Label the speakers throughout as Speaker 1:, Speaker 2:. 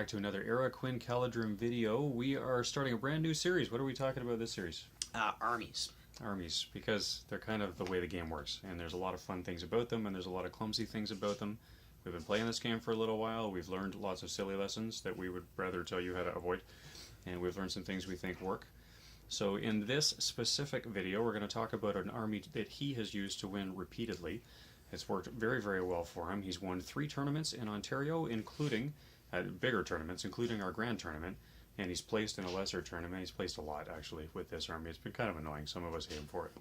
Speaker 1: back to another Era Quinn Caladrim video. We are starting a brand new series. What are we talking about this series?
Speaker 2: Armies.
Speaker 1: Armies, because they're kind of the way the game works, and there's a lot of fun things about them, and there's a lot of clumsy things about them. We've been playing this game for a little while. We've learned lots of silly lessons that we would rather tell you how to avoid, and we've learned some things we think work. So in this specific video, we're going to talk about an army that he has used to win repeatedly. It's worked very, very well for him. He's won 3 tournaments in Ontario, including bigger tournaments, including our grand tournament, and he's placed in a lesser tournament. He's placed a lot, actually, with this army. It's been kind of annoying. Some of us hate him for it.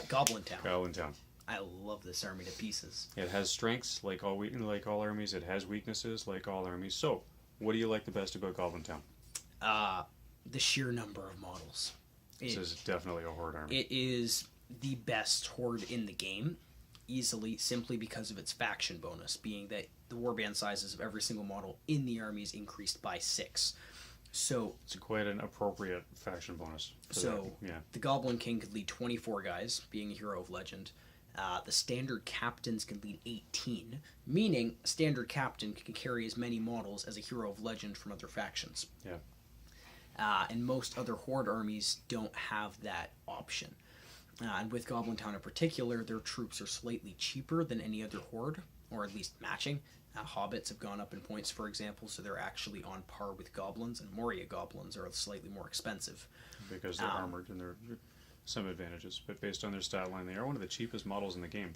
Speaker 2: Goblintown.
Speaker 1: Goblintown.
Speaker 2: I love this army to pieces.
Speaker 1: It has strengths, like all armies. It has weaknesses, like all armies. So, what do you like the best about Goblintown?
Speaker 2: The sheer number of models.
Speaker 1: This is definitely a horde army.
Speaker 2: It is the best horde in the game, easily, simply because of its faction bonus, being that the warband sizes of every single model in the army is increased by 6. So
Speaker 1: it's quite an appropriate faction bonus.
Speaker 2: So the Goblin King could lead 24 guys, being a hero of legend. The standard captains can lead 18, meaning a standard captain can carry as many models as a hero of legend from other factions.
Speaker 1: Yeah.
Speaker 2: And most other horde armies don't have that option. And with Goblintown in particular, their troops are slightly cheaper than any other horde, or at least matching. Hobbits have gone up in points, for example, so they're actually on par with goblins, and Moria goblins are slightly more expensive.
Speaker 1: Because they're armored, and there are some advantages, but based on their stat line, they are one of the cheapest models in the game.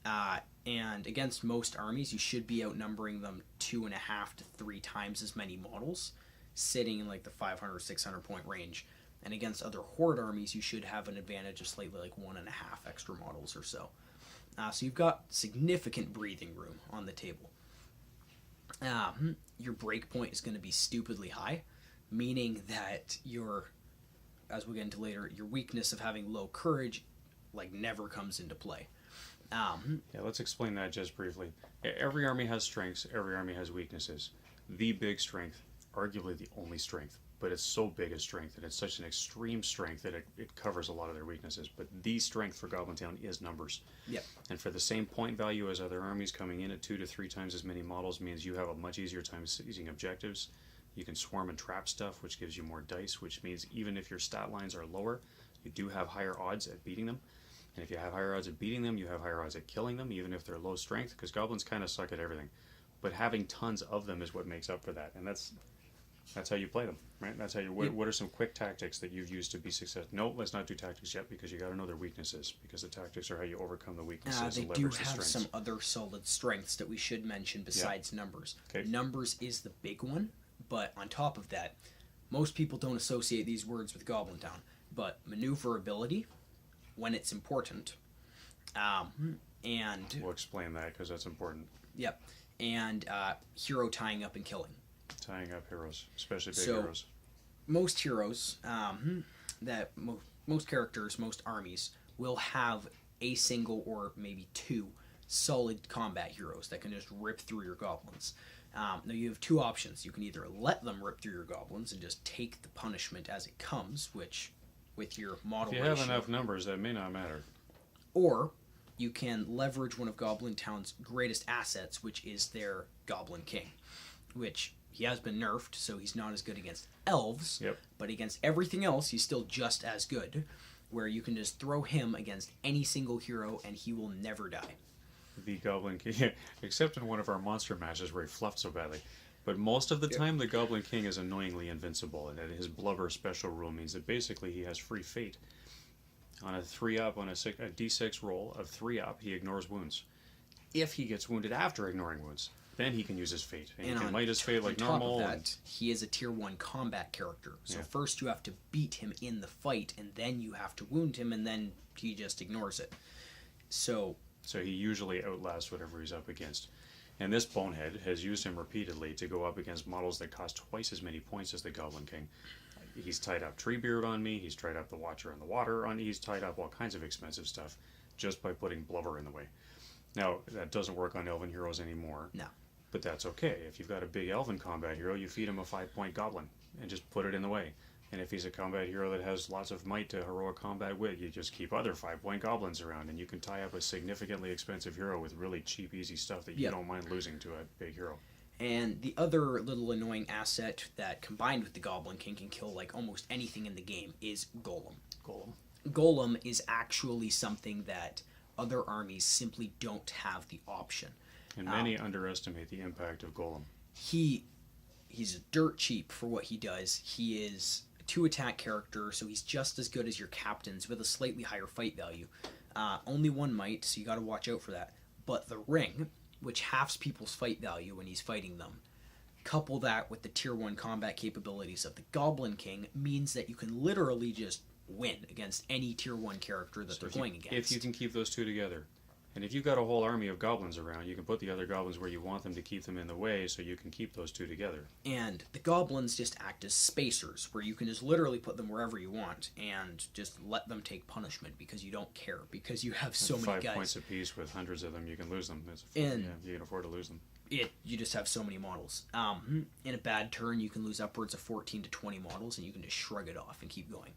Speaker 2: And against most armies, you should be outnumbering them 2.5 to 3 times as many models, sitting in like the 500 or 600 point range. And against other horde armies, you should have an advantage of slightly like 1.5 extra models or so. So you've got significant breathing room on the table. Your break point is going to be stupidly high, meaning that as we'll get into later, your weakness of having low courage like never comes into play.
Speaker 1: Let's explain that just briefly. Every army has strengths, every army has weaknesses. The big strength, arguably the only strength, but it's so big a strength and it's such an extreme strength that it covers a lot of their weaknesses. But the strength for Goblintown is numbers.
Speaker 2: Yep.
Speaker 1: And for the same point value as other armies, coming in at 2 to 3 times as many models means you have a much easier time seizing objectives. You can swarm and trap stuff, which gives you more dice, which means even if your stat lines are lower, you do have higher odds at beating them. And if you have higher odds at beating them, you have higher odds at killing them, even if they're low strength, because goblins kind of suck at everything. But having tons of them is what makes up for that, and that's how you play them, right? That's how you. What are some quick tactics that you've used to be successful? No, let's not do tactics yet, because you got to know their weaknesses, because the tactics are how you overcome the weaknesses.
Speaker 2: They
Speaker 1: and
Speaker 2: do
Speaker 1: leverage the
Speaker 2: have
Speaker 1: strengths.
Speaker 2: some other solid strengths that we should mention besides numbers.
Speaker 1: Okay.
Speaker 2: Numbers is the big one, but on top of that, most people don't associate these words with Goblintown, but maneuverability, when it's important, and
Speaker 1: We'll explain that, because that's important.
Speaker 2: Yep, and hero tying up and killing.
Speaker 1: Tying up heroes, especially big
Speaker 2: So,
Speaker 1: heroes.
Speaker 2: Most heroes, most characters, most armies will have a single or maybe 2 solid combat heroes that can just rip through your goblins. Now you have 2 options. You can either let them rip through your goblins and just take the punishment as it comes, which with your model
Speaker 1: If you have enough numbers, that may not matter.
Speaker 2: Or you can leverage one of Goblintown's greatest assets, which is their Goblin King, which he has been nerfed, so he's not as good against elves, but against everything else, he's still just as good, where you can just throw him against any single hero and he will never die.
Speaker 1: The Goblin King, except in one of our monster matches where he fluffed so badly. But most of the time, the Goblin King is annoyingly invincible, and his blubber special rule means that basically he has free fate. On a 3-up, on a d6 roll of 3-up, he ignores wounds. If he gets wounded after ignoring wounds, then he can use his fate. And he can light his fate like normal.
Speaker 2: On top of that, he is a tier 1 combat character. So first you have to beat him in the fight, and then you have to wound him, and then he just ignores it. So
Speaker 1: he usually outlasts whatever he's up against. And this bonehead has used him repeatedly to go up against models that cost twice as many points as the Goblin King. He's tied up Treebeard on me, he's tied up the Watcher in the Water on me, he's tied up all kinds of expensive stuff just by putting blubber in the way. Now, that doesn't work on elven heroes anymore.
Speaker 2: No.
Speaker 1: But that's okay. If you've got a big elven combat hero, you feed him a 5-point goblin and just put it in the way. And if he's a combat hero that has lots of might to heroic combat with, you just keep other 5-point goblins around, and you can tie up a significantly expensive hero with really cheap, easy stuff that you don't mind losing to a big hero.
Speaker 2: And the other little annoying asset that combined with the Goblin King can kill like almost anything in the game is Golem. Golem is actually something that other armies simply don't have the option.
Speaker 1: And many underestimate the impact of Golem.
Speaker 2: He's dirt cheap for what he does. He is a 2-attack character, so he's just as good as your captains with a slightly higher fight value. Only 1 might, so you got to watch out for that. But the ring, which halves people's fight value when he's fighting them, couple that with the tier 1 combat capabilities of the Goblin King, means that you can literally just win against any tier 1 character that they're going against.
Speaker 1: If you can keep those two together. And if you've got a whole army of goblins around, you can put the other goblins where you want them to keep them in the way, so you can keep those two together.
Speaker 2: And the goblins just act as spacers, where you can just literally put them wherever you want and just let them take punishment because you don't care, because you have so many guys.
Speaker 1: 5 points apiece with hundreds of them, you can lose them.
Speaker 2: And
Speaker 1: you can afford to lose them.
Speaker 2: You just have so many models. In a bad turn, you can lose upwards of 14 to 20 models, and you can just shrug it off and keep going.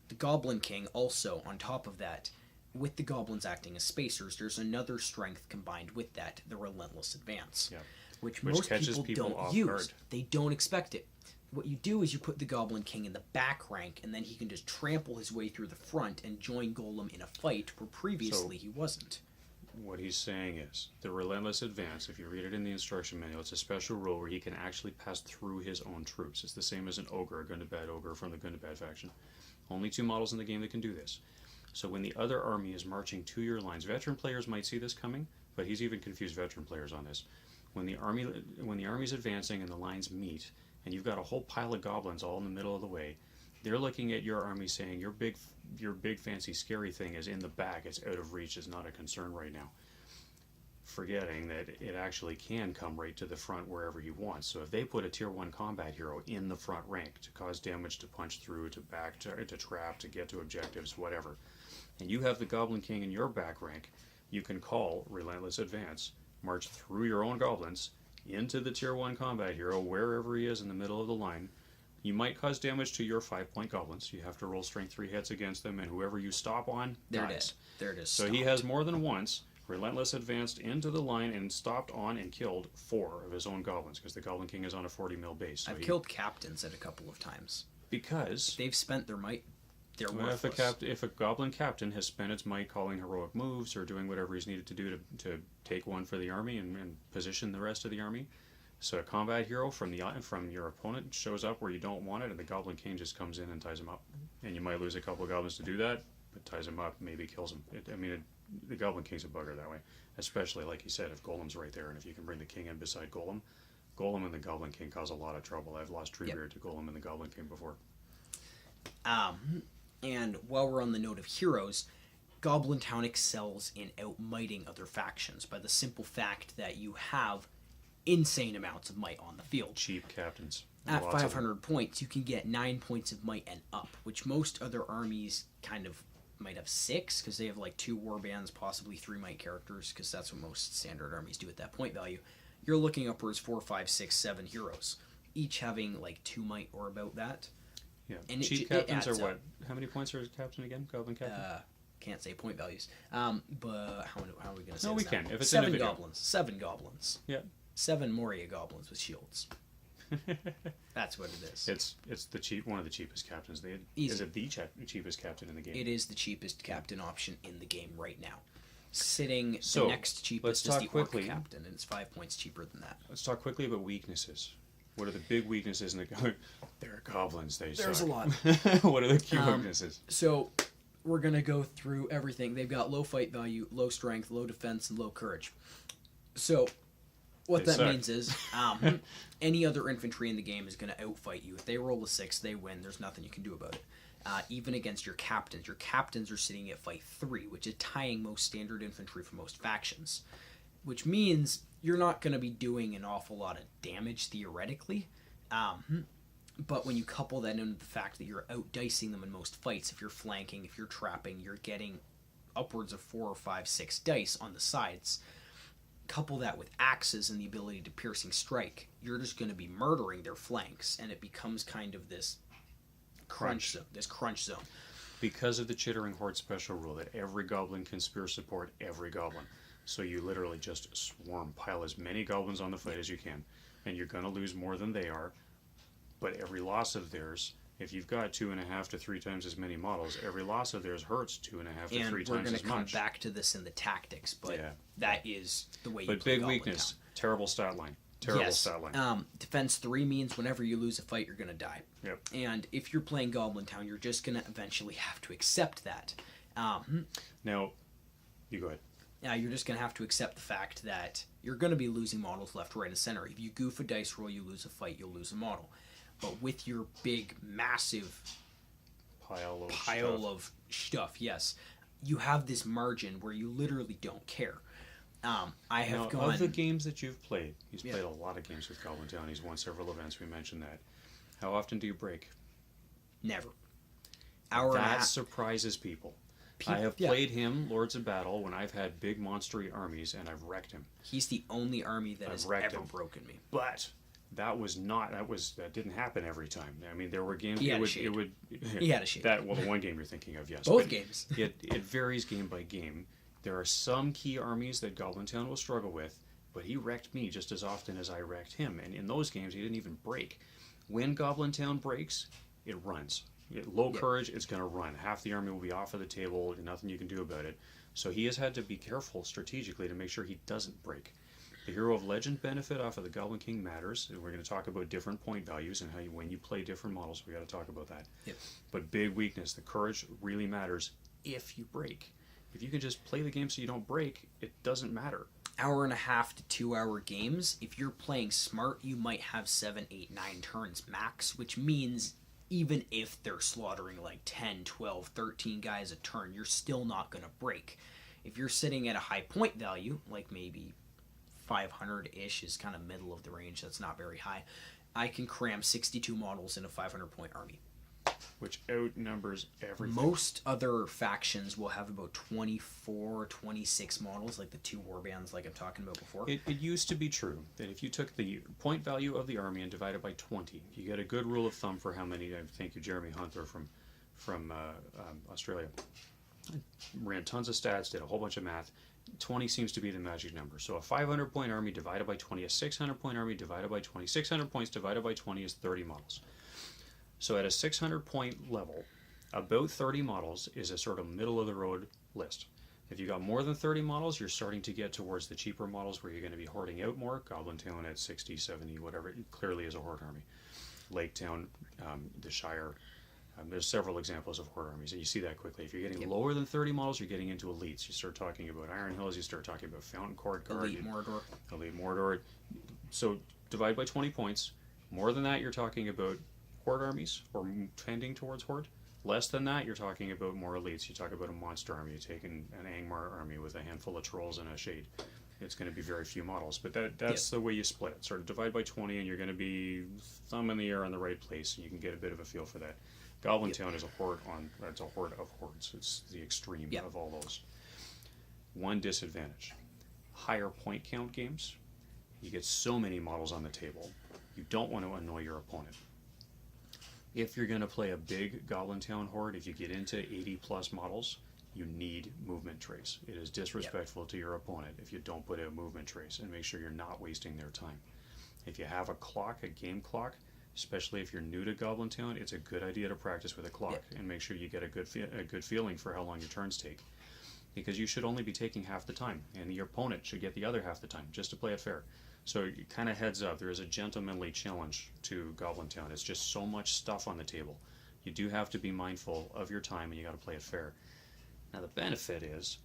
Speaker 2: The Goblin King also, on top of that, with the goblins acting as spacers, there's another strength combined with that, the Relentless Advance, which most people don't use. Guard. They don't expect it. What you do is you put the Goblin King in the back rank, and then he can just trample his way through the front and join Golem in a fight where previously he wasn't.
Speaker 1: What he's saying is, the Relentless Advance, if you read it in the instruction manual, it's a special rule where he can actually pass through his own troops. It's the same as an ogre, a Gundabad ogre from the Gundabad faction. Only 2 models in the game that can do this. So when the other army is marching to your lines, veteran players might see this coming, but he's even confused veteran players on this. When the army's advancing and the lines meet, and you've got a whole pile of goblins all in the middle of the way, they're looking at your army saying, your big fancy scary thing is in the back, it's out of reach, it's not a concern right now. Forgetting that it actually can come right to the front wherever he wants. So if they put a tier 1 combat hero in the front rank to cause damage, to punch through, to back, to trap, to get to objectives, whatever, and you have the Goblin King in your back rank, you can call Relentless Advance, march through your own goblins into the tier 1 combat hero wherever he is in the middle of the line. You might cause damage to your 5-point goblins. You have to roll strength 3 hits against them, and whoever you stop on dies.
Speaker 2: There it is.
Speaker 1: So he has more than once Relentless advanced into the line and stopped on and killed 4 of his own goblins, because the Goblin King is on a 40 mil base. So
Speaker 2: I've killed captains at a couple of times.
Speaker 1: Because
Speaker 2: they've spent their might. They're worthless.
Speaker 1: If a Goblin captain has spent its might calling heroic moves or doing whatever he's needed to do to take one for the army and position the rest of the army, so a combat hero from your opponent shows up where you don't want it, and the Goblin King just comes in and ties him up. And you might lose a couple of goblins to do that, but ties him up, maybe kills him. The Goblin King's a bugger that way, especially like you said, if Golem's right there, and if you can bring the King in beside Golem and the Goblin King cause a lot of trouble. I've lost Treebeard to Golem and the Goblin King before.
Speaker 2: And while we're on the note of heroes, Goblintown excels in outmighting other factions by the simple fact that you have insane amounts of might on the field.
Speaker 1: Cheap captains.
Speaker 2: At 500 points, you can get 9 points of might and up, which most other armies kind of might have 6, because they have like 2 warbands, possibly 3 might characters, because that's what most standard armies do at that point value. You're looking upwards 4, 5, 6, 7 heroes, each having like 2 might or about that.
Speaker 1: Yeah. And cheap captains are what? How many points are a captain again? Goblin captain?
Speaker 2: Can't say point values. But how are we going to say
Speaker 1: no,
Speaker 2: this
Speaker 1: we can. If it's
Speaker 2: 7 goblins. 7 goblins.
Speaker 1: Yeah.
Speaker 2: 7 Moria goblins with shields. That's what it is.
Speaker 1: It's one of the cheapest captains.
Speaker 2: Easy.
Speaker 1: Is it the cheapest captain in the game?
Speaker 2: It is the cheapest captain option in the game right now. The next cheapest is the Orc captain, and it's 5 points cheaper than that.
Speaker 1: Let's talk quickly about weaknesses. What are the big weaknesses in the game? They're goblins. There's
Speaker 2: a lot.
Speaker 1: What are the key weaknesses?
Speaker 2: So we're going to go through everything. They've got low fight value, low strength, low defense, and low courage. So what that means is any other infantry in the game is going to outfight you. If they roll a 6, they win. There's nothing you can do about it. Even against your captains are sitting at fight 3, which is tying most standard infantry for most factions, which means you're not going to be doing an awful lot of damage theoretically. But when you couple that into the fact that you're outdicing them in most fights, if you're flanking, if you're trapping, you're getting upwards of 4 or 5, 6 dice on the sides. Couple that with axes and the ability to piercing strike, you're just going to be murdering their flanks, and it becomes kind of this crunch zone. Because
Speaker 1: of the Chittering Horde special rule that every goblin can spear support every goblin. So you literally just swarm, pile as many goblins on the fight as you can, and you're going to lose more than they are. But every loss of theirs, if you've got 2.5 to 3 times as many models, every loss of theirs hurts 2.5 to 3
Speaker 2: And
Speaker 1: times
Speaker 2: we're going
Speaker 1: as
Speaker 2: to come
Speaker 1: much.
Speaker 2: back to this in the tactics, but
Speaker 1: Yeah.
Speaker 2: that is the way you
Speaker 1: But
Speaker 2: play
Speaker 1: big
Speaker 2: Goblintown.
Speaker 1: weakness, terrible stat line. Terrible stat line.
Speaker 2: Defense 3 means whenever you lose a fight, you're going to die.
Speaker 1: Yep.
Speaker 2: And if you're playing Goblintown, you're just going to eventually have to accept that.
Speaker 1: Now, you go ahead.
Speaker 2: You're just going to have to accept the fact that you're going to be losing models left, right, and center. If you goof a dice roll, you lose a fight, you'll lose a model. But with your big, massive
Speaker 1: Pile
Speaker 2: of stuff, yes, you have this margin where you literally don't care. I have gone...
Speaker 1: Of the games that you've played, he's played a lot of games with Goblintown. He's won several events. We mentioned that. How often do you break?
Speaker 2: Never.
Speaker 1: That surprises people. I have played him, Lords of Battle, when I've had big monstery armies, and I've wrecked him.
Speaker 2: He's the only army that has ever broken me.
Speaker 1: But that didn't happen every time. I mean, there were games
Speaker 2: he had a shade.
Speaker 1: The one game you're thinking of, yes.
Speaker 2: Both games.
Speaker 1: It varies game by game. There are some key armies that Goblintown will struggle with, but he wrecked me just as often as I wrecked him. And in those games, he didn't even break. When Goblintown breaks, it runs. Low courage, it's going to run. Half the army will be off of the table, nothing you can do about it. So he has had to be careful strategically to make sure he doesn't break. The Hero of Legend benefit off of the Goblin King matters. We're going to talk about different point values and when you play different models, we got to talk about that.
Speaker 2: Yep.
Speaker 1: But big weakness, the courage really matters if you break. If you can just play the game so you don't break, it doesn't matter.
Speaker 2: 1.5 to 2 hour games, if you're playing smart, you might have 7, 8, 9 turns max, which means even if they're slaughtering like 10, 12, 13 guys a turn, you're still not going to break. If you're sitting at a high point value, like maybe 500-ish is kind of middle of the range, that's not very high, I can cram 62 models in a 500-point army.
Speaker 1: Which outnumbers everything.
Speaker 2: Most other factions will have about 24, 26 models, like the 2 warbands like I'm talking about before.
Speaker 1: It used to be true that if you took the point value of the army and divided by 20, you get a good rule of thumb for how many. Thank you, Jeremy Hunter from Australia. Ran tons of stats, did a whole bunch of math. 20 seems to be the magic number. So a 500-point army divided by 20, a 600-point army divided by 20. 600 points divided by 20 is 30 models. So at a 600-point level, about 30 models is a sort of middle-of-the-road list. If you got more than 30 models, you're starting to get towards the cheaper models where you're going to be hoarding out more. Goblintown at 60, 70, whatever, it clearly is a horde army. Laketown, the Shire, there's several examples of horde armies, and you see that quickly. If you're getting lower than 30 models, you're getting into elites. You start talking about Iron Hills, you start talking about Fountain Court Guard. Elite Mordor. So divide by 20 points. More than that, you're talking about horde armies, or tending towards horde. Less than that, you're talking about more elites. You talk about a monster army, you're taking an Angmar army with a handful of trolls and a shade. It's going to be very few models, but that's the way you split it. Sort of divide by 20, and you're going to be thumb in the air in the right place, and you can get a bit of a feel for that. Goblintown is a horde it's a horde of hordes. It's the extreme of all those. One disadvantage: higher point count games. You get so many models on the table, you don't want to annoy your opponent. If you're going to play a big Goblintown horde, if you get into 80 plus models, you need movement trace. It is disrespectful to your opponent if you don't put out movement trace, and make sure you're not wasting their time. If you have a clock, a game clock, especially if you're new to Goblintown, it's a good idea to practice with a clock and make sure you get a good feeling for how long your turns take. Because you should only be taking half the time, and your opponent should get the other half the time, just to play it fair. So kind of heads up, there is a gentlemanly challenge to Goblintown. It's just so much stuff on the table. You do have to be mindful of your time, and you got to play it fair. Now the benefit is,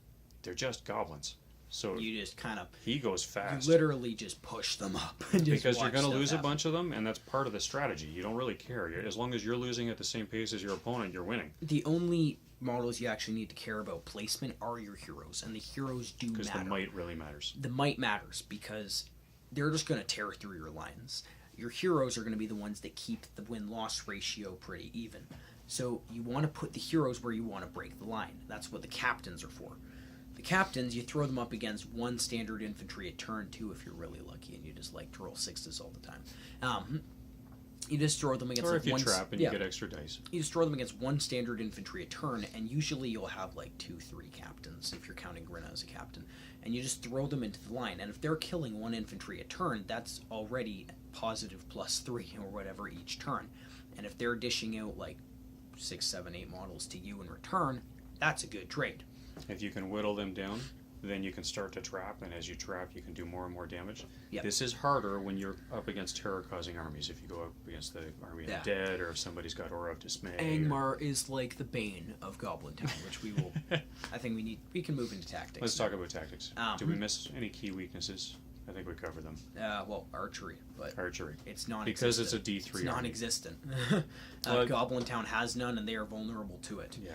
Speaker 1: they're just goblins. So
Speaker 2: you just kind of...
Speaker 1: He goes fast.
Speaker 2: You literally just push them up. And just
Speaker 1: because you're going to lose a bunch of them, and that's part of the strategy. You don't really care. As long as you're losing at the same pace as your opponent, you're winning.
Speaker 2: The only models you actually need to care about placement are your heroes, and the heroes do matter.
Speaker 1: Because the might really matters.
Speaker 2: The might matters, because they're just going to tear through your lines. Your heroes are going to be the ones that keep the win-loss ratio pretty even. So you want to put the heroes where you want to break the line. That's what the captains are for. The captains, you throw them up against 1 standard infantry at turn 2 if you're really lucky, and you just like to roll 6s all the time. You just throw them against
Speaker 1: or
Speaker 2: like
Speaker 1: if you
Speaker 2: one.
Speaker 1: trap and you get extra dice.
Speaker 2: You just throw them against one standard infantry a turn, and usually you'll have like 2-3 captains if you're counting Grinna as a captain. And you just throw them into the line, and if they're killing one infantry a turn, that's already positive +3 or whatever each turn. And if they're dishing out like 6, 7, 8 models to you in return, that's a good trade.
Speaker 1: If you can whittle them down, then you can start to trap, and as you trap, you can do more and more damage.
Speaker 2: Yep.
Speaker 1: This is harder when you're up against terror-causing armies. If you go up against the Army of the Dead, or if somebody's got Aura of Dismay.
Speaker 2: Angmar is like the bane of Goblintown, which we will. I think we can move into tactics.
Speaker 1: Let's talk about tactics. Did we miss any key weaknesses? I think we covered them.
Speaker 2: Well, archery, but
Speaker 1: archery.
Speaker 2: It's non-existent.
Speaker 1: Because it's a D3
Speaker 2: It's non-existent. Goblintown has none, and they are vulnerable to it.
Speaker 1: Yeah.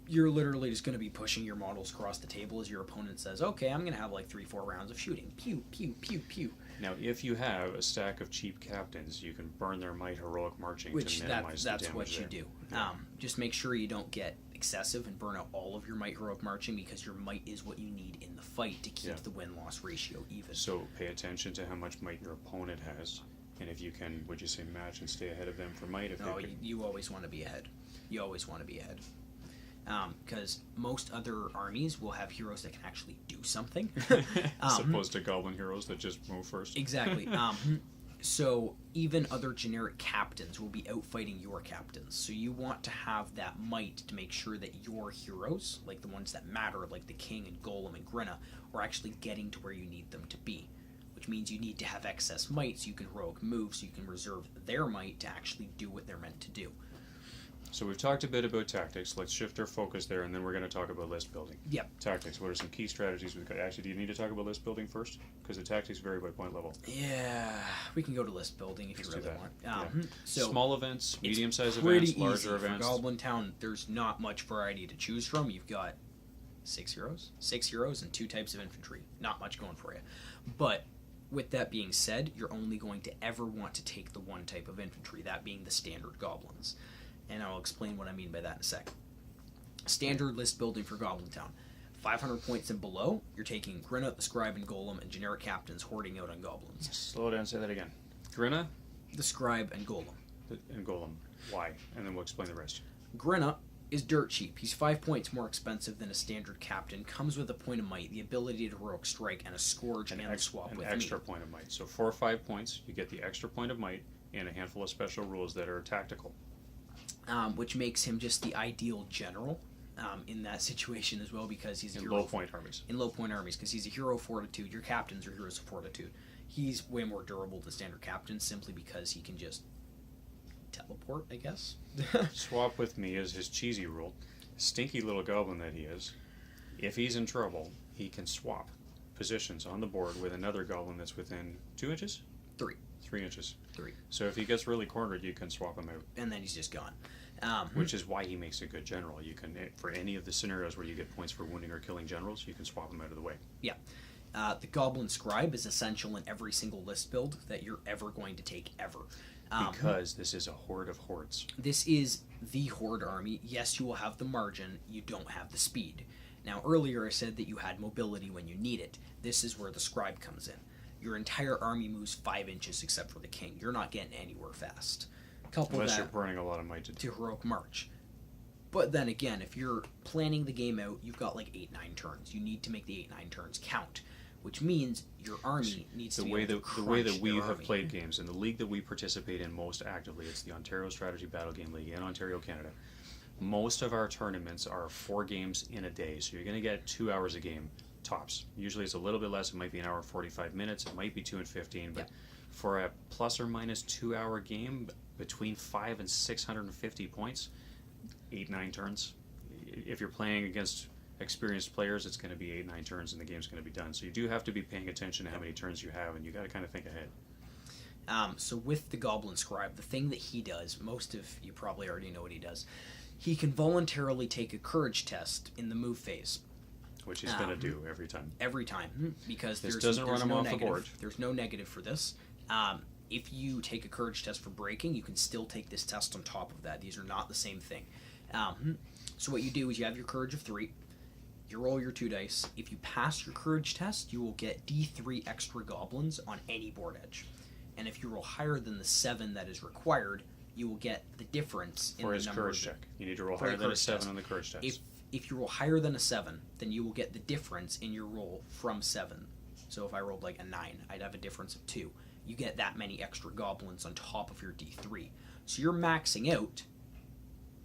Speaker 2: You're literally just going to be pushing your models across the table as your opponent says, okay, I'm going to have like 3-4 rounds of shooting. Pew, pew, pew, pew.
Speaker 1: Now, if you have a stack of cheap captains, you can burn their might heroic marching to minimize the damage.
Speaker 2: That's what you do.
Speaker 1: Yeah.
Speaker 2: Just make sure you don't get excessive and burn out all of your might heroic marching, because your might is what you need in the fight to keep the win-loss ratio even.
Speaker 1: So pay attention to how much might your opponent has, and if you can, would you say match and stay ahead of them for might?
Speaker 2: You always want to be ahead. You always want to be ahead. Because most other armies will have heroes that can actually do something.
Speaker 1: As opposed to goblin heroes that just move first.
Speaker 2: Exactly. So even other generic captains will be outfighting your captains. So you want to have that might to make sure that your heroes, like the ones that matter, like the King and Golem and Grinna, are actually getting to where you need them to be. Which means you need to have excess might so you can heroic move, so you can reserve their might to actually do what they're meant to do.
Speaker 1: So we've talked a bit about tactics. Let's shift our focus there, and then we're going to talk about list building.
Speaker 2: Yep.
Speaker 1: Tactics. What are some key strategies we've got? Actually, do you need to talk about list building first? Because the tactics vary by point level.
Speaker 2: Yeah, we can go to list building if you really want. So
Speaker 1: small events, medium-sized events, larger events.
Speaker 2: For Goblintown, there's not much variety to choose from. You've got 6 heroes, and 2 types of infantry. Not much going for you. But with that being said, you're only going to ever want to take the one type of infantry, that being the standard goblins. And I'll explain what I mean by that in a sec. Standard list building for Goblintown. 500 points and below, you're taking Grinna, the Scribe, and Golem, and generic captains hoarding out on goblins.
Speaker 1: Slow down, say that again. Grinna?
Speaker 2: The Scribe, and Golem.
Speaker 1: And Golem. Why? And then we'll explain the rest.
Speaker 2: Grinna is dirt cheap. He's 5 points more expensive than a standard captain, comes with a point of might, the ability to heroic strike, and a scourge and a swap with me.
Speaker 1: An extra point of might. So for 5 points, you get the extra point of might and a handful of special rules that are tactical.
Speaker 2: Which makes him just the ideal general in that situation as well, because he's a hero.
Speaker 1: In low point armies.
Speaker 2: In low point armies, because he's a hero of fortitude. Your captains are heroes of fortitude. He's way more durable than standard captains simply because he can just teleport, I guess.
Speaker 1: Swap with me is his cheesy rule. Stinky little goblin that he is. If he's in trouble, he can swap positions on the board with another goblin that's within 2 inches?
Speaker 2: 3.
Speaker 1: 3 inches.
Speaker 2: 3.
Speaker 1: So if he gets really cornered, you can swap him out.
Speaker 2: And then he's just gone.
Speaker 1: Which is why he makes a good general. You can, for any of the scenarios where you get points for wounding or killing generals, you can swap him out of the way.
Speaker 2: Yeah. The Goblin Scribe is essential in every single list build that you're ever going to take, ever.
Speaker 1: Because this is a horde of hordes.
Speaker 2: This is the horde army. Yes, you will have the margin. You don't have the speed. Now, earlier I said that you had mobility when you need it. This is where the Scribe comes in. Your entire army moves 5 inches except for the King. You're not getting anywhere fast.
Speaker 1: Unless you're burning a lot of might
Speaker 2: to heroic march. But then again, if you're planning the game out, you've got like 8-9 turns. You need to make the 8-9 turns count, which means your army needs to be able to crunch
Speaker 1: the way that we
Speaker 2: their
Speaker 1: have
Speaker 2: army.
Speaker 1: played games, in the league that we participate in most actively, it's the Ontario Strategy Battle Game League in Ontario, Canada. Most of our tournaments are 4 games in a day, so you're going to get 2 hours a game tops. Usually it's a little bit less. It might be an hour and 45 minutes. It might be 2 and 15, but for a plus or minus 2 hour game, between 5 and 650 points, 8-9 turns. If you're playing against experienced players, it's going to be 8-9 turns and the game's going to be done. So you do have to be paying attention to how many turns you have, and you got to kind of think ahead.
Speaker 2: So with the Goblin Scribe, the thing that he does, most of you probably already know what he does, he can voluntarily take a courage test in the move phase.
Speaker 1: Which he's going to do every time.
Speaker 2: Every time, because
Speaker 1: this doesn't run him off the board.
Speaker 2: There's no negative for this. If you take a courage test for breaking, you can still take this test on top of that. These are not the same thing. So what you do is you have your courage of 3. You roll your 2 dice. If you pass your courage test, you will get D3 extra goblins on any board edge. and if you roll higher than the 7 that is required, you will get the difference in
Speaker 1: For
Speaker 2: the
Speaker 1: his
Speaker 2: number
Speaker 1: courage
Speaker 2: of
Speaker 1: check. You need to roll
Speaker 2: for the
Speaker 1: higher than a
Speaker 2: courage
Speaker 1: 7
Speaker 2: test.
Speaker 1: on the courage test.
Speaker 2: If you roll higher than a 7, then you will get the difference in your roll from 7. So if I rolled like a 9, I'd have a difference of 2. You get that many extra goblins on top of your D3. So you're maxing out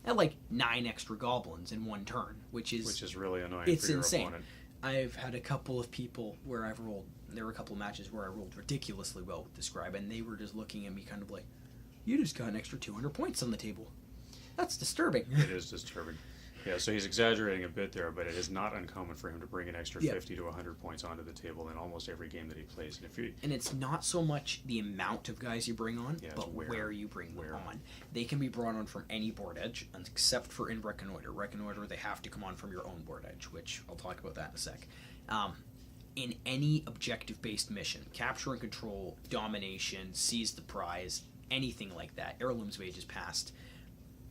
Speaker 2: at like 9 extra goblins in one turn, which is
Speaker 1: really annoying
Speaker 2: it's
Speaker 1: for your
Speaker 2: insane.
Speaker 1: opponent.
Speaker 2: I've had a couple of people where I've rolled, there were a couple of matches where I rolled ridiculously well with the scribe, and they were just looking at me kind of like, you just got an extra 200 points on the table. That's disturbing.
Speaker 1: It is disturbing. Yeah, so he's exaggerating a bit there, but it is not uncommon for him to bring an extra 50 to 100 points onto the table in almost every game that he plays.
Speaker 2: And it's not so much the amount of guys you bring on, but where you bring them on. They can be brought on from any board edge, except for in Reconnoiter. Reconnoiter, they have to come on from your own board edge, which I'll talk about that in a sec. In any objective-based mission, capture and control, domination, seize the prize, anything like that, Heirlooms of Ages Past,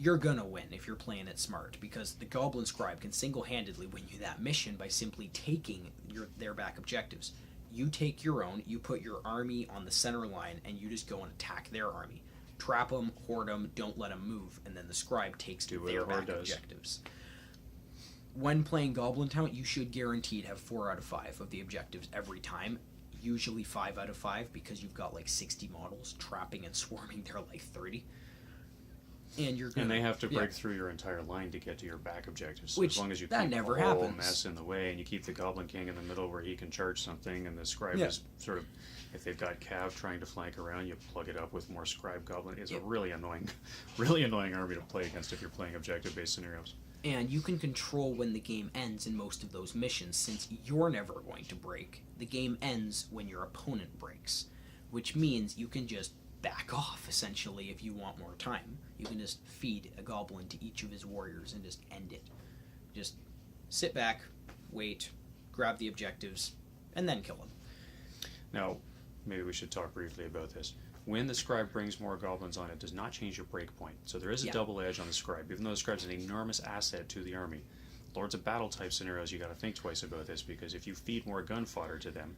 Speaker 2: you're gonna win if you're playing it smart, because the Goblin Scribe can single-handedly win you that mission by simply taking their back objectives. You take your own, you put your army on the center line, and you just go and attack their army. Trap them, hoard them, don't let them move, and then the Scribe takes their back objectives. When playing Goblintown, you should guaranteed have 4 out of 5 of the objectives every time. Usually 5 out of 5, because you've got like 60 models trapping and swarming there like 30. And
Speaker 1: they have to break through your entire line to get to your back objectives.
Speaker 2: Which,
Speaker 1: as long as you
Speaker 2: that
Speaker 1: keep
Speaker 2: never
Speaker 1: the whole
Speaker 2: happens.
Speaker 1: mess in the way, and you keep the Goblin King in the middle where he can charge something, and the Scribe is sort of, if they've got Cav trying to flank around, you plug it up with more Scribe Goblin. It's a really annoying army to play against if you're playing objective-based scenarios.
Speaker 2: And you can control when the game ends in most of those missions, since you're never going to break. The game ends when your opponent breaks, which means you can just back off, essentially, if you want more time. You can just feed a goblin to each of his warriors and just end it. Just sit back, wait, grab the objectives, and then kill them.
Speaker 1: Now, maybe we should talk briefly about this. When the Scribe brings more goblins on, it does not change your breakpoint. So there is a double edge on the Scribe, even though the Scribe's an enormous asset to the army. Lords of Battle type scenarios, you got to think twice about this, because if you feed more gun fodder to them,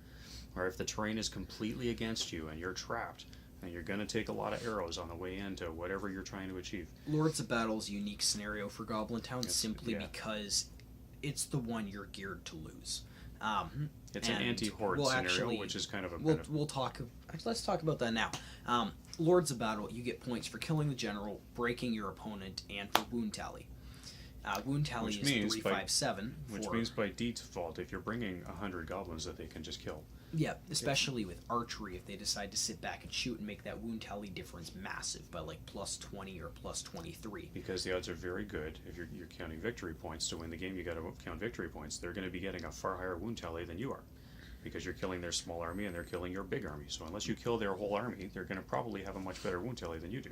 Speaker 1: or if the terrain is completely against you and you're trapped, and you're going to take a lot of arrows on the way into whatever you're trying to achieve.
Speaker 2: Lords of Battle's a unique scenario for Goblintown simply because it's the one you're geared to lose.
Speaker 1: It's an anti-horde scenario, which is kind of a...
Speaker 2: Let's talk about that now. Lords of Battle, you get points for killing the general, breaking your opponent, and for wound tally. Wound tally is 357.
Speaker 1: Which means by default, if you're bringing 100 goblins, that they can just kill.
Speaker 2: Yeah, especially with archery, if they decide to sit back and shoot and make that wound tally difference massive by like plus 20 or plus 23.
Speaker 1: Because the odds are very good. If you're counting victory points to win the game, you got to count victory points. They're going to be getting a far higher wound tally than you are, because you're killing their small army and they're killing your big army. So unless you kill their whole army, they're going to probably have a much better wound tally than you do.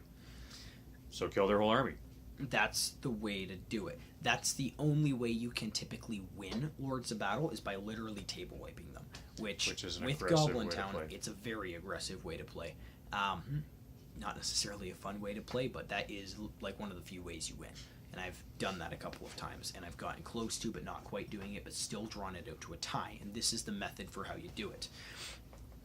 Speaker 1: So kill their whole army.
Speaker 2: That's the way to do it. That's the only way you can typically win Lords of Battle, is by literally table wiping them. Which is with Goblintown, it's a very aggressive way to play. Not necessarily a fun way to play, but that is like one of the few ways you win. And I've done that a couple of times, and I've gotten close to, but not quite doing it, but still drawn it out to a tie. And this is the method for how you do it.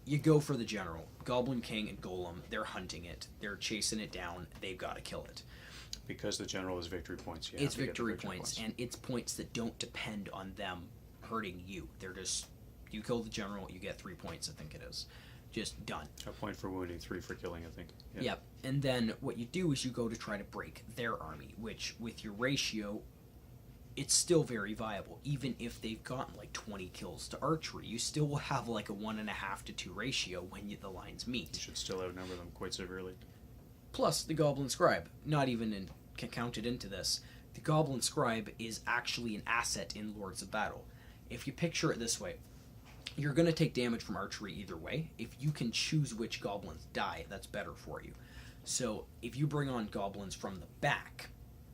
Speaker 2: You go for the general. Goblin King and Golem, they're hunting it. They're chasing it down. They've got to kill it.
Speaker 1: Because the general is victory points.
Speaker 2: It's victory points, and it's points that don't depend on them hurting you. They're just, you kill the general, you get 3 points, I think it is. Just done.
Speaker 1: A point for wounding, 3 for killing, I think.
Speaker 2: Yep. And then what you do is you go to try to break their army, which with your ratio, it's still very viable. Even if they've gotten like 20 kills to archery, you still will have like a 1.5 to 2 ratio when the lines meet.
Speaker 1: You should still outnumber them quite severely.
Speaker 2: Plus the Goblin Scribe, not even counted into this. The Goblin Scribe is actually an asset in Lords of Battle. If you picture it this way, you're going to take damage from archery either way. If you can choose which goblins die, that's better for you. So if you bring on goblins from the back,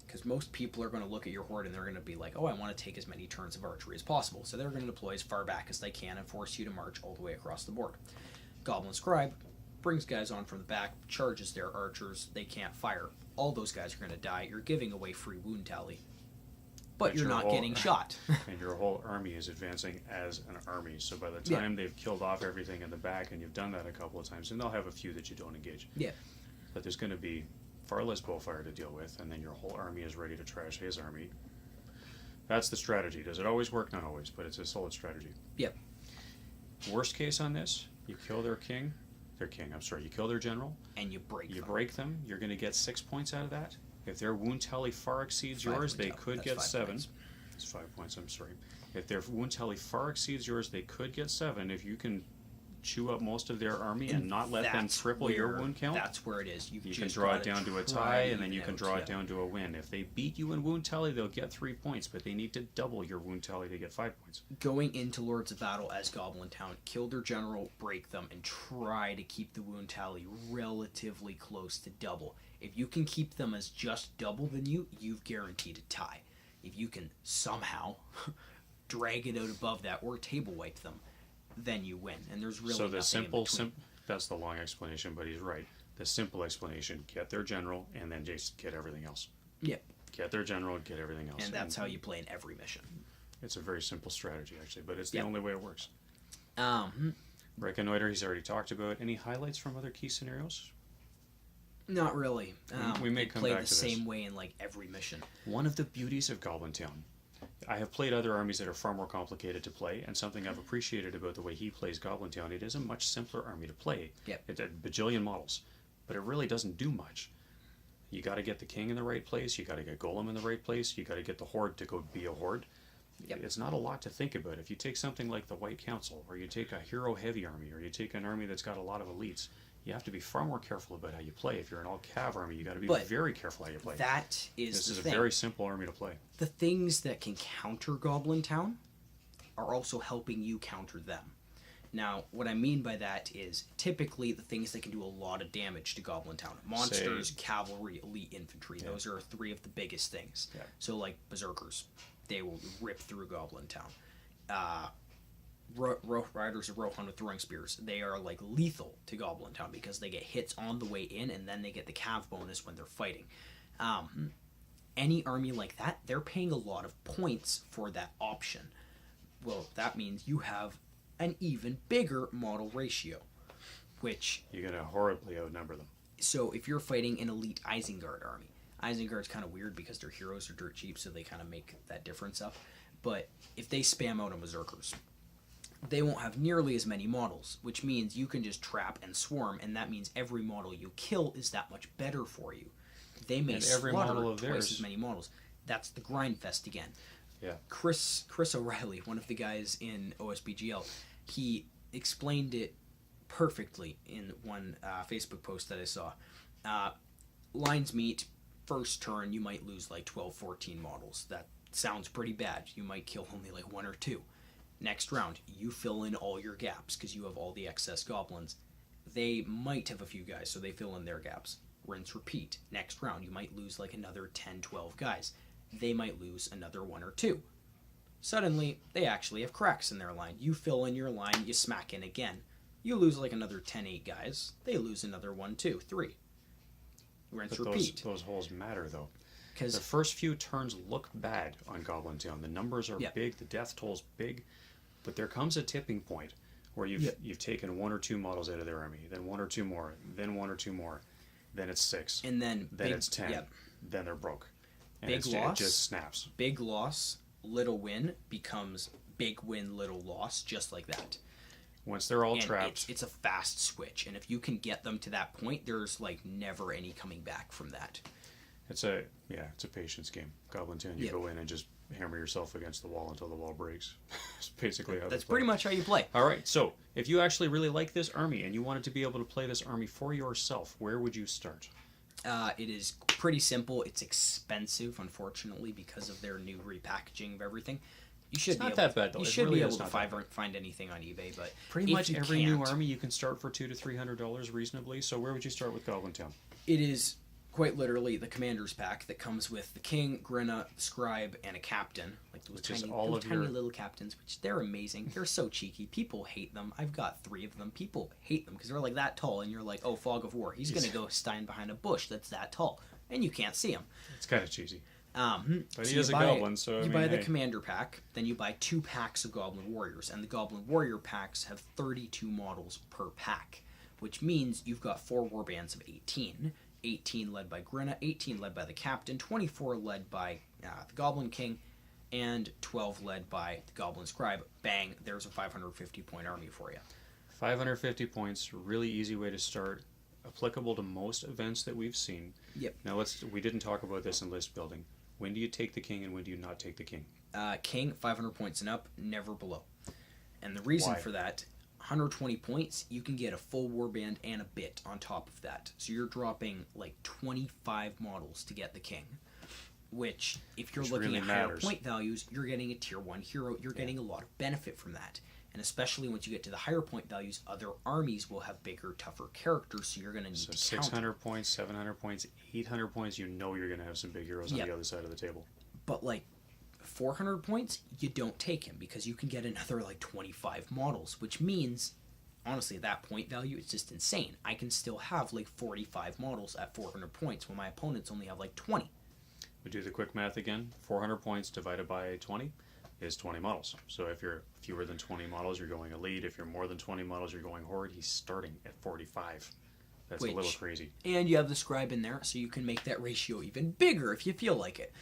Speaker 2: because most people are going to look at your horde and they're going to be like, oh, I want to take as many turns of archery as possible. So they're going to deploy as far back as they can and force you to march all the way across the board. Goblin Scribe brings guys on from the back, charges their archers, they can't fire. All those guys are going to die. You're giving away free wound tally. But you're
Speaker 1: your
Speaker 2: not
Speaker 1: whole-
Speaker 2: getting shot.
Speaker 1: And your whole army is advancing as an army. So by the time they've killed off everything in the back, and you've done that a couple of times, and they'll have a few that you don't engage.
Speaker 2: Yeah.
Speaker 1: But there's going to be far less bowfire to deal with, and then your whole army is ready to trash his army. That's the strategy. Does it always work? Not always, but it's a solid strategy.
Speaker 2: Yep.
Speaker 1: Worst case on this, you kill you kill their general,
Speaker 2: And you break them.
Speaker 1: break them, you're going to get 6 points out of that. If their wound tally far exceeds
Speaker 2: 5
Speaker 1: yours,
Speaker 2: wound
Speaker 1: they
Speaker 2: tally.
Speaker 1: could
Speaker 2: That's
Speaker 1: get
Speaker 2: 5
Speaker 1: 7.
Speaker 2: points.
Speaker 1: It's 5 points, I'm sorry. If their wound tally far exceeds yours, they could get 7. If you can chew up most of their army and not let them triple your wound count,
Speaker 2: That's where it is.
Speaker 1: you can draw it down to a tie, and then you can draw it down to a win. If they beat you in wound tally, they'll get 3 points, but they need to double your wound tally to get 5 points.
Speaker 2: Going into Lords of Battle as Goblintown, kill their general, break them, and try to keep the wound tally relatively close to double. If you can keep them as just double than you, you've guaranteed a tie. If you can somehow drag it out above that or table wipe them, then you win. And there's really
Speaker 1: So the
Speaker 2: nothing in between.
Speaker 1: that's the long explanation, but he's right. The simple explanation: get their general, and then just get everything else.
Speaker 2: Yep.
Speaker 1: Get their general, get everything else.
Speaker 2: And that's how you play in every mission.
Speaker 1: It's a very simple strategy, actually, but it's the
Speaker 2: Yep.
Speaker 1: only way it works.
Speaker 2: Um,
Speaker 1: Reconnoiter, he's already talked about. Any highlights from other key scenarios?
Speaker 2: Not really.
Speaker 1: We may
Speaker 2: they
Speaker 1: come
Speaker 2: play
Speaker 1: back
Speaker 2: the
Speaker 1: to this.
Speaker 2: same way in like every mission.
Speaker 1: One of the beauties of Goblintown. I have played other armies that are far more complicated to play, and something I've appreciated about the way he plays Goblintown, it is a much simpler army to play.
Speaker 2: Yep.
Speaker 1: It's a bajillion models, but it really doesn't do much. You got to get the king in the right place, you got to get Golem in the right place, you got to get the horde to go be a horde.
Speaker 2: Yep.
Speaker 1: It's not a lot to think about. If you take something like the White Council, or you take a hero-heavy army, or you take an army that's got a lot of elites, you have to be far more careful about how you play. If you're an all-cav army, you got to be
Speaker 2: But
Speaker 1: very careful how you play.
Speaker 2: That is
Speaker 1: This
Speaker 2: the
Speaker 1: is a
Speaker 2: thing.
Speaker 1: very simple army to play.
Speaker 2: The things that can counter Goblintown are also helping you counter them. Now, what I mean by that is typically the things that can do a lot of damage to Goblintown. Monsters, cavalry, elite infantry. Those are 3 of the biggest things.
Speaker 1: Yeah.
Speaker 2: So like Berserkers, they will rip through Goblintown. Riders of Rohan with throwing spears, they are like lethal to Goblintown because they get hits on the way in and then they get the cav bonus when they're fighting. Any army like that, they're paying a lot of points for that option. Well, that means you have an even bigger model ratio, which...
Speaker 1: You're going to horribly outnumber them.
Speaker 2: So if you're fighting an elite Isengard army, Isengard's kind of weird because their heroes are dirt cheap, so they kind of make that difference up. But if they spam out on Berserkers, they won't have nearly as many models, which means you can just trap and swarm, and that means every model you kill is that much better for you. They may
Speaker 1: every
Speaker 2: slaughter
Speaker 1: model of
Speaker 2: twice
Speaker 1: theirs.
Speaker 2: as many models. That's the grind fest again.
Speaker 1: Yeah.
Speaker 2: Chris O'Reilly, one of the guys in OSBGL, he explained it perfectly in one Facebook post that I saw. Lines meet, first turn, you might lose like 12, 14 models. That sounds pretty bad. You might kill only like 1 or 2. Next round, you fill in all your gaps because you have all the excess goblins. They might have a few guys, so they fill in their gaps. Rinse, repeat. Next round, you might lose like another 10, 12 guys. They might lose another 1 or 2. Suddenly, they actually have cracks in their line. You fill in your line, you smack in again. You lose like another 10, 8 guys. They lose another 1, 2, 3. Rinse,
Speaker 1: But
Speaker 2: repeat.
Speaker 1: those holes matter, though. The
Speaker 2: Because
Speaker 1: first few turns look bad on Goblintown. The numbers are big, the death toll's big, but there comes a tipping point where you've taken 1 or 2 models out of their army, then 1 or 2 more, then 1 or 2 more, then it's 6,
Speaker 2: and then
Speaker 1: it's 10, then they're broke. And
Speaker 2: Big
Speaker 1: it
Speaker 2: loss.
Speaker 1: just snaps.
Speaker 2: big loss, little win becomes big win, little loss, just like that.
Speaker 1: Once they're all
Speaker 2: And
Speaker 1: trapped,
Speaker 2: it's a fast switch, and if you can get them to that point, there's like never any coming back from that.
Speaker 1: it's a patience game. Goblintown, you
Speaker 2: Yep.
Speaker 1: go in and just hammer yourself against the wall until the wall breaks. It's basically how
Speaker 2: That's
Speaker 1: they play.
Speaker 2: pretty much how you play.
Speaker 1: All right, so if you actually really like this army and you wanted to be able to play this army for yourself, where would you start?
Speaker 2: It is pretty simple. It's expensive, unfortunately, because of their new repackaging of everything. You should
Speaker 1: It's
Speaker 2: be
Speaker 1: not
Speaker 2: able
Speaker 1: that bad, though.
Speaker 2: You
Speaker 1: It
Speaker 2: should
Speaker 1: really
Speaker 2: be
Speaker 1: is
Speaker 2: able to
Speaker 1: not that bad.
Speaker 2: find anything on eBay, but
Speaker 1: Pretty
Speaker 2: if
Speaker 1: much
Speaker 2: you
Speaker 1: every new
Speaker 2: can't,
Speaker 1: army you can start for $200 to $300 reasonably. So where would you start with Goblintown?
Speaker 2: It is quite literally the commander's pack that comes with the king, Grinna, the scribe, and a captain. Like those
Speaker 1: Which is
Speaker 2: tiny,
Speaker 1: all
Speaker 2: those
Speaker 1: of
Speaker 2: tiny
Speaker 1: your-
Speaker 2: little captains, which they're amazing. They're so cheeky. People hate them. I've got 3 of them. People hate them because they're like that tall, and you're like, oh, fog of war. He's going to go stand behind a bush that's that tall, and you can't see him.
Speaker 1: It's kind of cheesy. But
Speaker 2: so
Speaker 1: he is a goblin, so I
Speaker 2: you
Speaker 1: mean,
Speaker 2: buy the
Speaker 1: hey.
Speaker 2: commander pack, then you buy 2 packs of Goblin Warriors, and the Goblin Warrior packs have 32 models per pack, which means you've got 4 warbands of 18. 18 led by Grinna, 18 led by the Captain, 24 led by the Goblin King, and 12 led by the Goblin Scribe. Bang, there's a 550-point army for you.
Speaker 1: 550 points, really easy way to start, applicable to most events that we've seen.
Speaker 2: Yep.
Speaker 1: Now we didn't talk about this in list building. When do you take the king and when do you not take the king?
Speaker 2: King, 500 points and up, never below. And the reason for that, 120 points, you can get a full warband and a bit on top of that. So you're dropping like 25 models to get the king. Which, if you're looking at higher point values, you're getting a tier 1 hero. You're getting a lot of benefit from that. And especially once you get to the higher point values, other armies will have bigger, tougher characters, so you're going to need to count
Speaker 1: 600 points, 700 points, 800 points, you know you're going to have some big heroes on the other side of the table.
Speaker 2: But like 400 points, you don't take him because you can get another like 25 models, which means, honestly, at that point value, it's just insane. I can still have like 45 models at 400 points when my opponents only have like 20.
Speaker 1: We do the quick math again. 400 points divided by 20 is 20 models. So if you're fewer than 20 models, you're going elite. If you're more than 20 models, you're going horde. He's starting at 45. That's a little crazy.
Speaker 2: And you have the scribe in there, so you can make that ratio even bigger if you feel like it.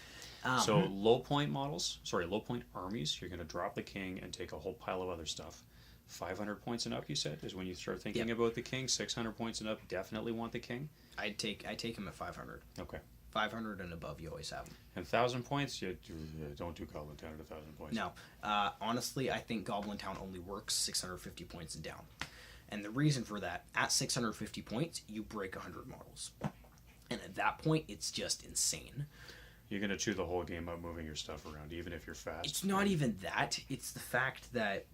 Speaker 1: So low point armies, you're going to drop the king and take a whole pile of other stuff. 500 points and up, you said, is when you start thinking about the king. 600 points and up, definitely want the king.
Speaker 2: I take him at 500.
Speaker 1: Okay.
Speaker 2: 500 and above, you always have them.
Speaker 1: And 1,000 points, you don't do Goblintown at 1,000 points.
Speaker 2: No. Honestly, I think Goblintown only works 650 points and down. And the reason for that, at 650 points, you break 100 models. And at that point, it's just insane.
Speaker 1: You're going to chew the whole game up moving your stuff around, even if you're fast.
Speaker 2: It's not even that. It's the fact that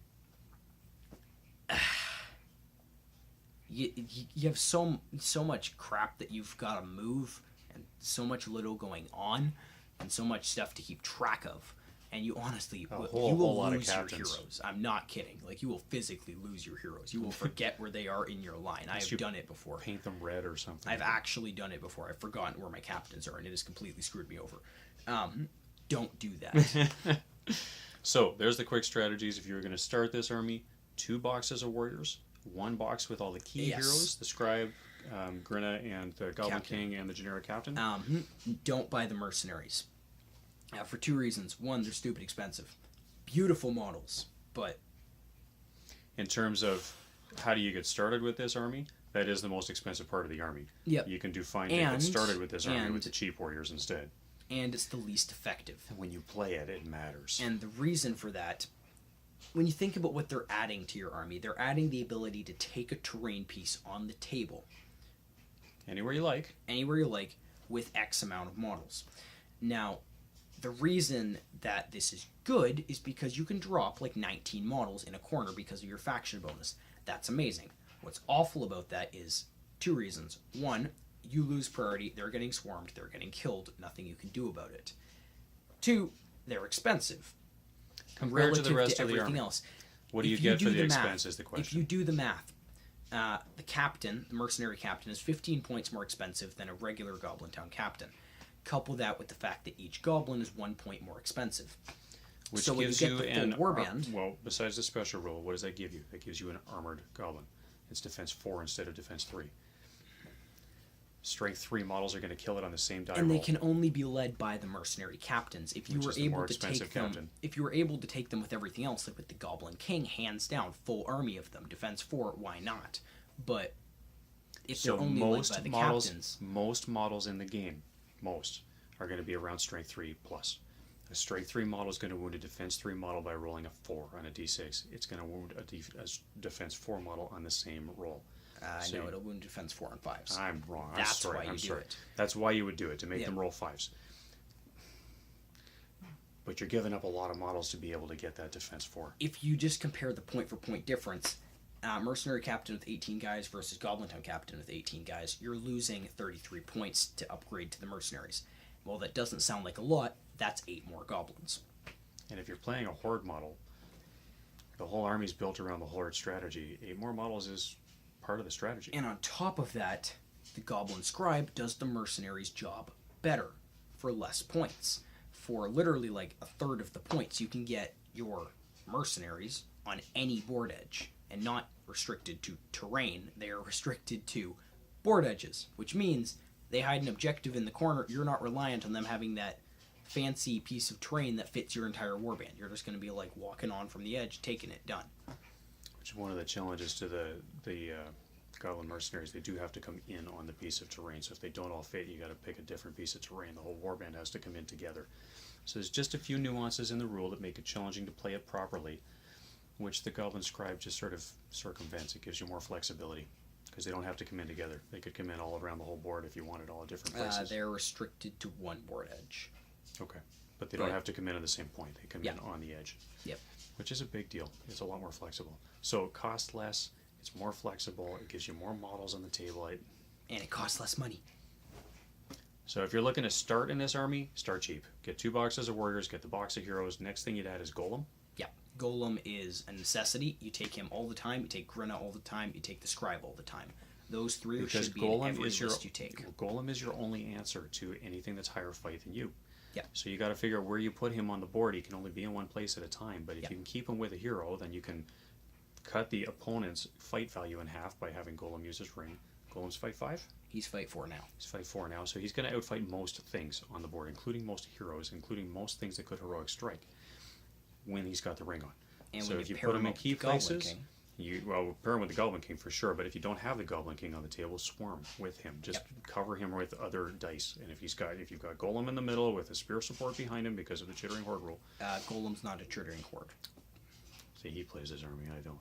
Speaker 2: you have so much crap that you've got to move, and so much little going on, and so much stuff to keep track of, and you honestly you will lose your heroes. I'm not kidding. Like, you will physically lose your heroes. You will forget where they are in your line. I have done it before.
Speaker 1: Paint them red or something.
Speaker 2: I've actually done it before. I've forgotten where my captains are, and it has completely screwed me over. Don't do that.
Speaker 1: So there's the quick strategies. If you were going to start this army, 2 boxes of warriors, 1 box with all the key heroes, the scribe, Grinna, and the Goblin King, and the generic captain.
Speaker 2: Don't buy the mercenaries. For 2 reasons. 1, they're stupid expensive. Beautiful models, but...
Speaker 1: In terms of how do you get started with this army, that is the most expensive part of the army.
Speaker 2: Yep.
Speaker 1: You can do fine to get started with this army with the cheap warriors instead.
Speaker 2: And it's the least effective.
Speaker 1: And when you play it, it matters.
Speaker 2: And the reason for that, when you think about what they're adding to your army, they're adding the ability to take a terrain piece on the table.
Speaker 1: Anywhere you like.
Speaker 2: Anywhere you like, with X amount of models. Now, the reason that this is good is because you can drop like 19 models in a corner because of your faction bonus. That's amazing. What's awful about that is 2 reasons. 1, you lose priority, they're getting swarmed, they're getting killed, nothing you can do about it. 2, they're expensive.
Speaker 1: Compared to the rest of the
Speaker 2: everything
Speaker 1: army.
Speaker 2: Else.
Speaker 1: What do you get for the expense is the question.
Speaker 2: If you do the math, the captain, the mercenary captain, is 15 points more expensive than a regular Goblintown captain. Couple that with the fact that each goblin is 1 point more expensive.
Speaker 1: Which
Speaker 2: so
Speaker 1: gives
Speaker 2: when you
Speaker 1: you
Speaker 2: get the full warband...
Speaker 1: well, besides the special rule, what does that give you? That gives you an armored goblin. It's defense 4 instead of defense 3. Strength 3 models are going to kill it on the same die
Speaker 2: and
Speaker 1: roll.
Speaker 2: they can only be led by the mercenary captains. If you were able to take them, if you were able to take them with everything else, like with the Goblin King, hands down, full army of them, defense 4, why not? But if they're only led by the captains,
Speaker 1: most models in the game, are going to be around strength 3 plus. A strength 3 model is going to wound a defense 3 model by rolling a 4 on a d6. It's going to wound a defense 4 model on the same roll.
Speaker 2: No, it'll wound defense 4 and 5s.
Speaker 1: I'm wrong.
Speaker 2: That's why you do it.
Speaker 1: That's why you would do it, to make them roll 5s. But you're giving up a lot of models to be able to get that defense 4.
Speaker 2: If you just compare the point-for-point difference, Mercenary Captain with 18 guys versus Goblintown Captain with 18 guys, you're losing 33 points to upgrade to the Mercenaries. Well, that doesn't sound like a lot. That's 8 more goblins.
Speaker 1: And if you're playing a Horde model, the whole army's built around the Horde strategy. 8 more models is part of the strategy.
Speaker 2: And on top of that, the Goblin Scribe does the Mercenaries' job better for less points. For literally like a third of the points, you can get your mercenaries on any board edge, and not restricted to terrain. They are restricted to board edges, which means they hide an objective in the corner. You're not reliant on them having that fancy piece of terrain that fits your entire warband. You're just going to be like walking on from the edge, taking it, done.
Speaker 1: Which is one of the challenges to the Goblin mercenaries. They do have to come in on the piece of terrain. So if they don't all fit, you got to pick a different piece of terrain. The whole warband has to come in together. So there's just a few nuances in the rule that make it challenging to play it properly, which the Goblin scribe just sort of circumvents. It gives you more flexibility because they don't have to come in together. They could come in all around the whole board if you wanted all at different places.
Speaker 2: They're restricted to one board edge.
Speaker 1: Okay, but they don't have to come in at the same point. They come in on the edge.
Speaker 2: Yep.
Speaker 1: Which is a big deal. It's a lot more flexible. So it costs less. It's more flexible. It gives you more models on the table.
Speaker 2: And it costs less money.
Speaker 1: So if you're looking to start in this army, start cheap. Get 2 boxes of warriors. Get the box of heroes. Next thing you'd add is Golem.
Speaker 2: Yeah. Golem is a necessity. You take him all the time. You take Grinna all the time. You take the scribe all the time. Those three
Speaker 1: because
Speaker 2: should be in every list you take.
Speaker 1: Golem is your only answer to anything that's higher fight than you.
Speaker 2: Yeah.
Speaker 1: So you got to figure out where you put him on the board. He can only be in one place at a time. But if you can keep him with a hero, then you can cut the opponent's fight value in half by having Golem use his ring. Golem's fight 5?
Speaker 2: He's fight 4 now.
Speaker 1: He's fight 4 now. So he's going to outfight most things on the board, including most heroes, including most things that could heroic strike when he's got the ring on.
Speaker 2: And
Speaker 1: so
Speaker 2: when
Speaker 1: if
Speaker 2: you
Speaker 1: you
Speaker 2: pair
Speaker 1: put him in
Speaker 2: up
Speaker 1: key
Speaker 2: with the Goblin
Speaker 1: places,
Speaker 2: King,
Speaker 1: pair him with the Goblin King for sure. But if you don't have the Goblin King on the table, swarm with him. Just cover him with other dice. And if you've got Golem in the middle with a spear support behind him because of the Chittering Horde rule.
Speaker 2: Golem's not a Chittering Horde.
Speaker 1: See, he plays his army. I don't.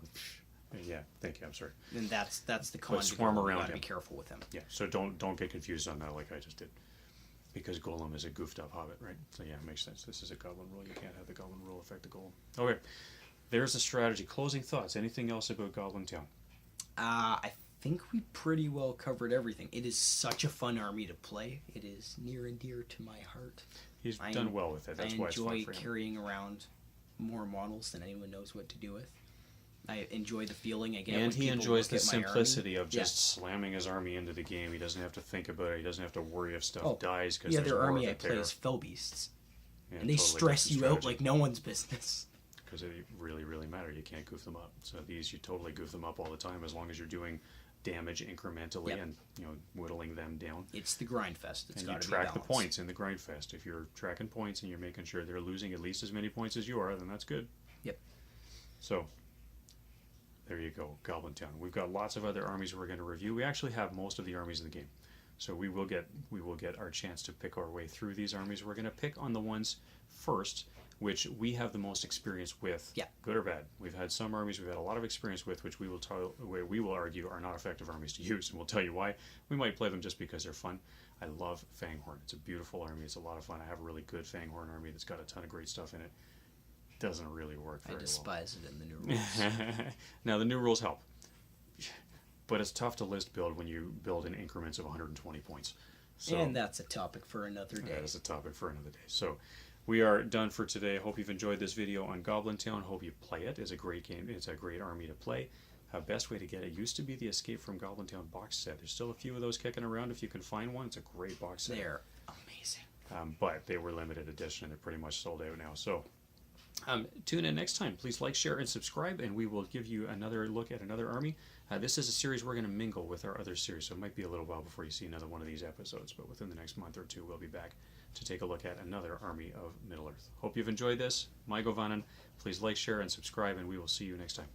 Speaker 1: Yeah, thank you. I'm sorry.
Speaker 2: And that's the con.
Speaker 1: But swarm around
Speaker 2: you gotta
Speaker 1: him.
Speaker 2: be careful with him.
Speaker 1: Yeah. So don't get confused on that like I just did. Because Golem is a goofed up hobbit, right? So yeah, it makes sense. This is a Goblin rule. You can't have the Goblin rule affect the Golem. Okay. There's the strategy. Closing thoughts. Anything else about Goblintown?
Speaker 2: I think we pretty well covered everything. It is such a fun army to play. It is near and dear to my heart.
Speaker 1: He's done well with it. That's why it's fun for him.
Speaker 2: I enjoy carrying around more models than anyone knows what to do with. I enjoy the feeling I get.
Speaker 1: And
Speaker 2: when
Speaker 1: he
Speaker 2: people
Speaker 1: enjoys
Speaker 2: look
Speaker 1: the
Speaker 2: at my
Speaker 1: simplicity
Speaker 2: army.
Speaker 1: of just slamming his army into the game. He doesn't have to think about it. He doesn't have to worry if stuff dies because
Speaker 2: their army I play is fell beasts, and they
Speaker 1: totally
Speaker 2: stress you out like no one's business.
Speaker 1: Because it really, really matters. You can't goof them up. So these, you totally goof them up all the time as long as you're doing damage incrementally and whittling them down.
Speaker 2: It's the grind fest. It's
Speaker 1: and you track the points in the grind fest. If you're tracking points and you're making sure they're losing at least as many points as you are, then that's good.
Speaker 2: Yep.
Speaker 1: So there you go, Goblintown. We've got lots of other armies we're going to review. We actually have most of the armies in the game, so we will get our chance to pick our way through these armies. We're going to pick on the ones first which we have the most experience with, good or bad. We've had some armies we've had a lot of experience with, which we will argue are not effective armies to use, and we'll tell you why. We might play them just because they're fun. I love Fanghorn. It's a beautiful army. It's a lot of fun. I have a really good Fanghorn army that's got a ton of great stuff in it. Doesn't really work very well.
Speaker 2: I despise it in the new rules.
Speaker 1: Now, the new rules help. But it's tough to list build when you build in increments of 120 points. So,
Speaker 2: and that's a topic for another day.
Speaker 1: That is a topic for another day. So we are done for today. Hope you've enjoyed this video on Goblintown. Hope you play it. It's a great game. It's a great army to play. Best way to get it used to be the Escape from Goblintown box set. There's still a few of those kicking around. If you can find one, it's a great box set.
Speaker 2: They're amazing.
Speaker 1: But they were limited edition. They're pretty much sold out now. So tune in next time. Please like, share, and subscribe, and we will give you another look at another army. This is a series we're going to mingle with our other series, so it might be a little while before you see another one of these episodes, but within the next month or two, we'll be back to take a look at another army of Middle-earth. Hope you've enjoyed this. My Govanen. Please like, share, and subscribe, and we will see you next time.